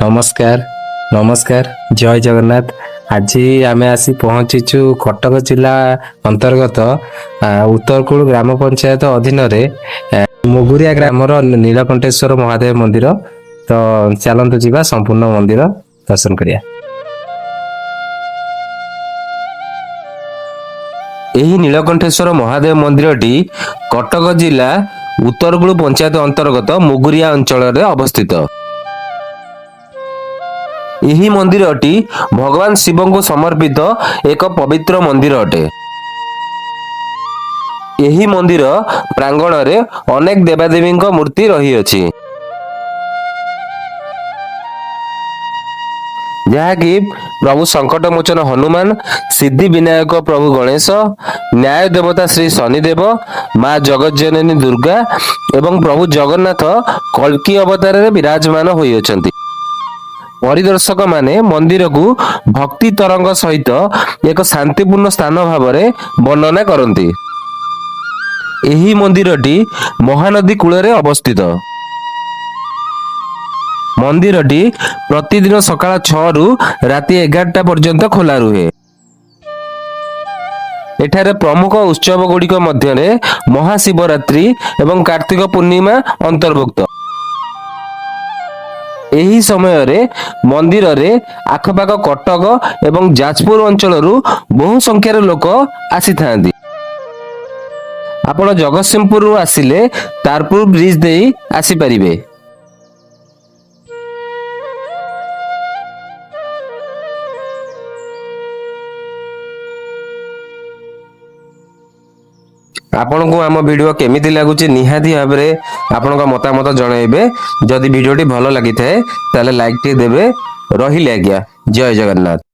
नमस्कार नमस्कार जय जगन्नाथ। आज आम आसी पहुंचीचु कटक जिला अंतर्गत उत्तरकूल ग्राम पंचायत अधीन मुगुरिया ग्रामर नीलकंठेश्वर महादेव मंदिर। तो चलतु जीवा संपूर्ण मंदिर दर्शन करिया। यही नीलकंठेश्वर महादेव मंदिरटी कटक जिला उत्तरकूल पंचायत अंतर्गत मुगुरिया अंचल अवस्थित। यही मंदिरटी भगवान शिव को समर्पित एक पवित्र मंदिर अटे। यही मंदिर प्रांगण रे अनेक देवादेवी मूर्ति रही अछि, जहाँकि प्रभु संकट मोचन हनुमान, सिद्धि विनायक प्रभु गणेश, न्याय देवता श्री शनिदेव, माँ जगज्जननी दुर्गा एवं प्रभु जगन्नाथ कल्की अवतार रे विराजमान होई अछंती। परिदर्शक माने मंदिर को भक्ति तरंग सहित एक शांतिपूर्ण स्थान भाव में वर्णना करती। यही मंदिरटी महानदी कूल अवस्थित। मंदिरटी प्रतिदिन सकाळ 6 रु राति 11टा पर्यंत खोला रुहे। एठारे प्रमुख उत्सव गुड़िक मध्य महाशिवरात्रि एवं कार्तिक पूर्णिमा अंतर्भुक्त। यही समय रे मंदिर रे आखपाख कटक एवं जाजपुर अंचल बहु संख्यार लोक आसी थांती। आपण जगतसिंहपुर आसिले तारपुर ब्रिज दे आसी परिबे। आपण को आम वीडियो केमिति लागुची निहाती भाव में आपण मतामत जनइबे। जदि वीडियोटी भल लगी थाए ताले लाइक टी देबे। रहिले आज्ञा, जय जगन्नाथ।